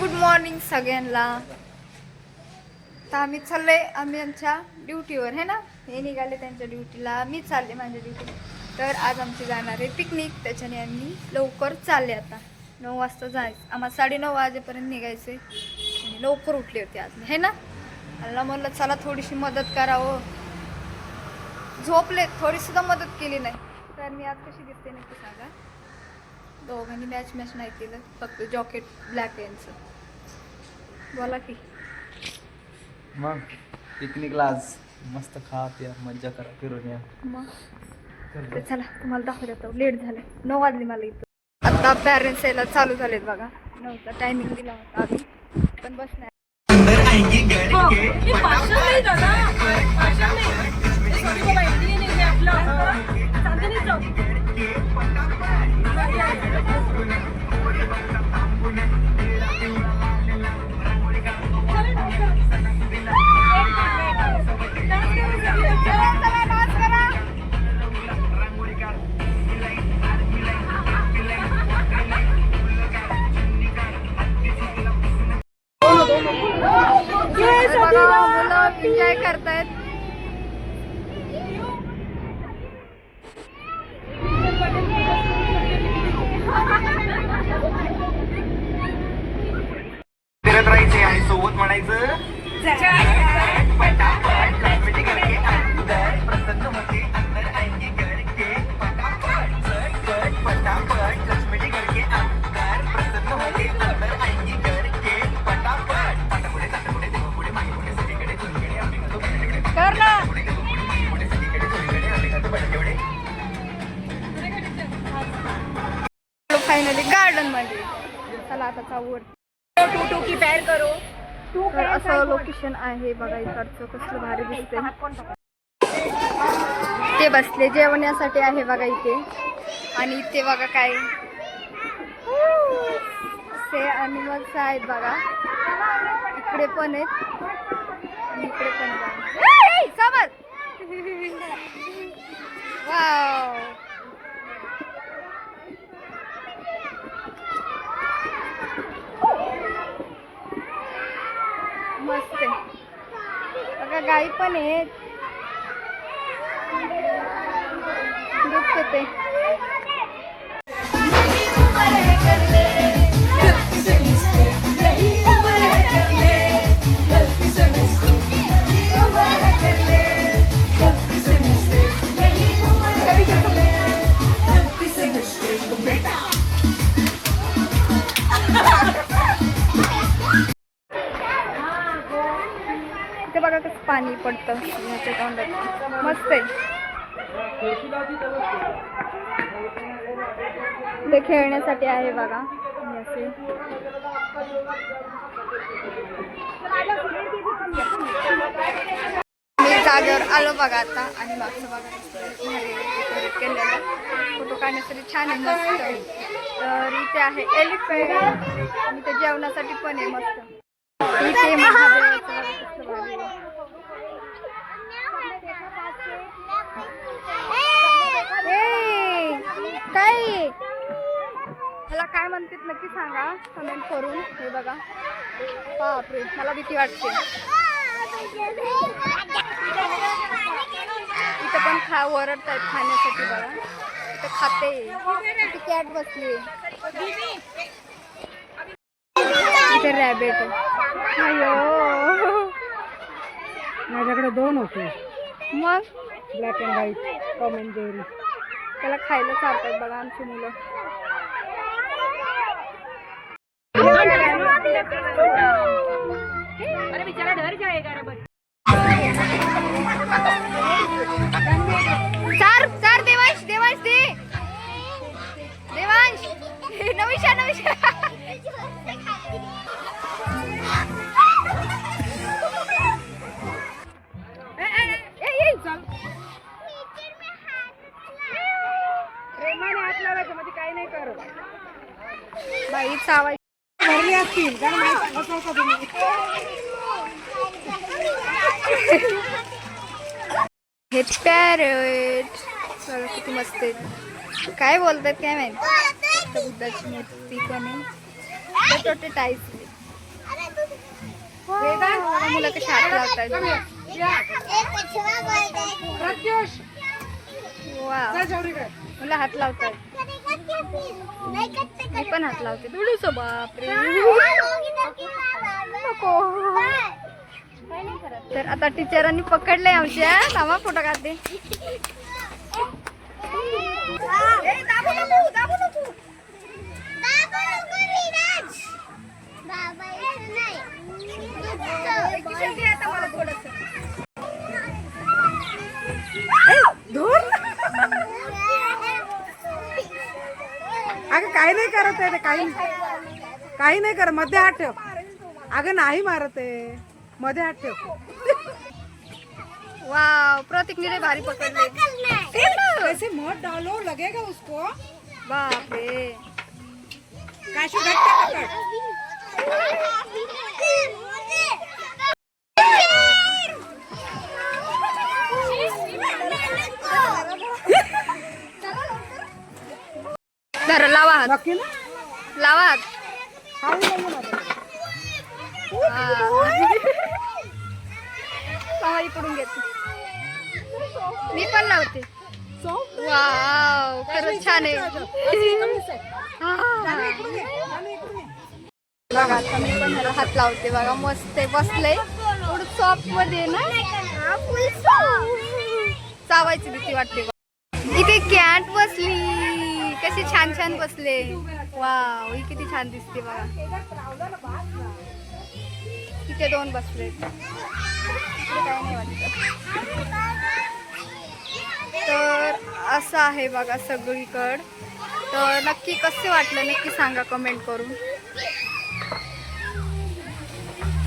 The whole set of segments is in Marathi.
गुड मॉर्निंग सगळ्यांना. तर आम्ही चाललोय आमच्या ड्युटीवर है ना. हे निघाले त्यांच्या ड्युटीला, मी चालले माझ्या ड्युटीला. तर आज आमची जाणार आहे पिकनिक, त्याच्याने आम्ही लवकर चालले. आता 9 वाजता जायचं, आम्हाला 9:30 वाजेपर्यंत निघायचं आहे. आणि लवकर उठले होते आज मी है ना. मला म्हणलं चला थोडीशी मदत करावं. झोपले, थोडीसुद्धा मदत केली नाही. तर मी आज कशी दिसते नक्की सांगा. दोघांनी मॅच नाही केलं, फक्त जॉकेट ब्लॅक यांचं. बोला की मग पिकनिकला आज मस्त खा प्या मज्जा करा फिरून या. मग तर चला तुम्हाला दाखवतो. लेट झालं, 9 वाजले मला इथं. आता पॅरेंट्स यायला चालू झालेत बघा. 9चा टायमिंग दिला होता आम्ही, पण बस नाही. मुलं एन्जॉय करतायत. फिरत राहायचे आणि सोबत म्हणायचं प्रसन्न होते अंदर आएंगे करके पटापट पटापट लक्ष्मी करके अंदर प्रसन्न होते अंदर आएंगे करके पटापट पाटापुढे ताटापुढे देवापुढे मागेपुढे सगळीकडे चुलीकडे आम्ही खातो बटाट्याकडे कर ना. पुढे सगळीकडे चुलीकडे आम्ही खातो बटाट्याकडे. फायनली गार्डन मध्ये. चला आता चावूर टू की पॅर करो. तर असं लोकेशन आहे बघा. इकडचं कसलं भारी दिसते. ते बसले जेवण्यासाठी आहे बघा इथे. आणि इथे बघा काय ते अॅनिमल्स आहेत बघा. इकडे पण आहेत आणि इकडे पण समज. वाव, मस्त आहे बघा. गाई पण आहेत. दुखते ते. ते बघा कसं पाणी पडतं ह्याच्या तोंडात. मस्त आहे. ते खेळण्यासाठी आहे बघा. असे मी जागेवर आलो बघा आता. आणि मागचं बघा केलेलं फोटो काढण्यासाठी छान आहे, मस्त आहे. तर इथे आहे एलिफंट आणि ते जेवणासाठी पण आहे मस्त. इथे महादेवाचं काय मला काय म्हणतात नक्की सांगा कमेंट करून. हे बघा बापरे, मला भीती वाटते. इथं पण ओरडतायत खाण्यासाठी बघा. इथं खाते. इथे कॅट बसली. इथे रॅबिट आहे. अयो, माझ्याकडे 2 होते. मग black and white Tom and Jerry. त्याला खायला चालतात बघा आमची मुलं. अरे बिचारा डर जाएगा रे बच्चा. चार देवांश देवांश दे. देवांश नविशा नविशा. प्रेमाने हात लावायचं म्हणजे काही नाही करत. बाई चावाय भरली असतील कारण हे पॅरेट बघा किती मस्त आहेत. काय बोलतात काय माहिती. बुद्धाची मूर्ती पण आहे. छोटे टाईस बघा मुलं कशी हात लावतात. प्रत्युष वा जा जवळीकडे. मुलं हात लावतात. मी पण हात लावते. दुडूच बापरे. नको. तर आता टीचरांनी पकडले आमच्या. थांबा फोटो काढते. अगं काही नाही करत आहे ते, काही नाही करत. मध्ये हात ठेव. अगं नाही मारत आहे, मध्ये हात ठेव. वाव प्रतीकने लय भारी पकडले. कैसे मत डालो लगेगा उसको. बापरे. काशू घट्ट पकड. धर लावा हात. नक्की ना. लावा हात. काही नाही माझ्याकडे. लावा इकडून घेते. मी पण लावते. वाव खरंच छान आहे. हा. बघा आता मी पण ह्याला हात लावते. बघा मस्त आहे. बसलंय थोडं सॉफ्ट मध्ये ना. चावायची भीती वाटते. इथे कॅट बसली. कशी छान छान बसले. वाव ही किती छान दिसते बघा. तिथे दोन बसले. काय नाही वाटत. तर असं आहे बघा सगळीकडं. तर नक्की कसे वाटलं नक्की सांगा कमेंट करून.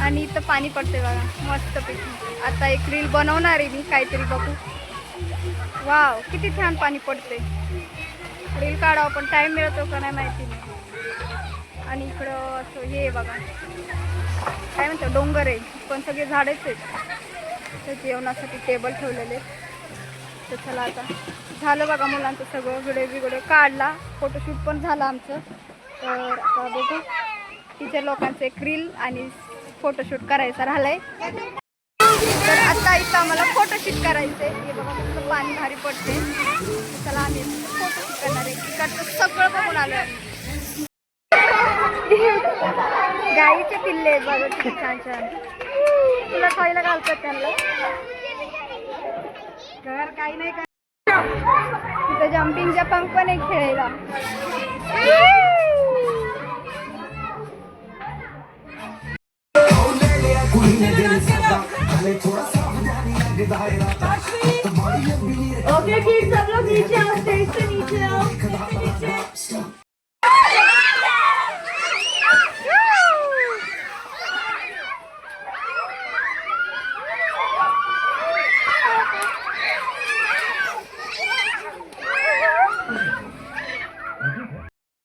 आणि इथं पाणी पडते बघा मस्तपैकी. आता एक रील बनवणार आहे मी काहीतरी बघू. वाव किती छान पाणी पडते. रील काढावं पण टाइम मिळतो का नाही माहिती नाही. आणि इकडं असं हे बघा काय म्हणतो डोंगर आहे पण सगळे झाडेच आहेत. तर जेवणासाठी टेबल ठेवलेले. तर चला आता झालं बघा मुलांचं सगळं व्हिडिओ काढला. फोटोशूट पण झालं आमचं. तर आता बघू टीचर लोकांचं एक रील आणि फोटोशूट करायचा राहिलाय. तर आता इथं आम्हाला फोटोशूट करायचंय. हे बघा कसं पाणी भारी पडते. चला आम्ही फोटोशूट करणार आहे. तिकडचं सगळं बघून आलोय. गाईचे पिल्ले आहेत बघा किती छान छान. तुला खायला घालतात त्यांना. घर काही नाही. तिथं जम्पिंगचा पंख पण एक खेळायला. ओके किड्स सब लोग नीचे आओ. स्टेज से नीचे आओ.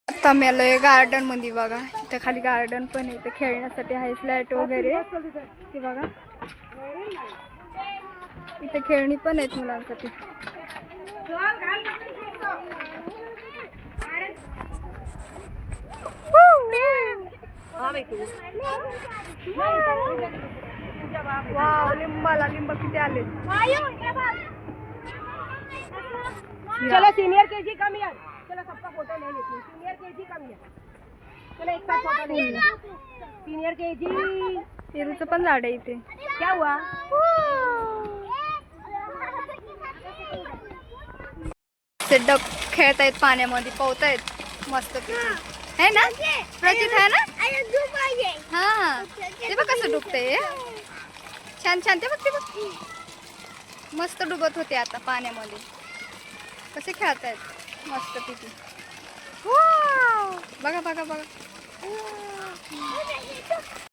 आता मी आलोय गार्डन मध्ये बघा. इथं खाली गार्डन पण आहे. इथं खेळण्यासाठी आहे फ्लॅट वगैरे. ते बघा इथे खेळणी पण आहेत मुलांसाठी. वाव लिंबाला लिंब किती आले. चलो सीनियर केजी कम यार. चलो सबका फोटो ले लेते हैं. सीनियर केजी कम यार. चलो एक साथ फोटो ले लेते हैं. Senior KG. पेरूचं पण झाड आहे इथे. क्या हुआ. ते डक खेळतायत पाण्यामध्ये पोहतायत मस्त है ना. प्रचित आहे ना. हा ते बघ कसं डुबतंय. छान छान. ते बघ ते बघ मस्त डुबत होते आता पाण्यामध्ये. कसे खेळतायत मस्त पैकी. बघा बघा बघा.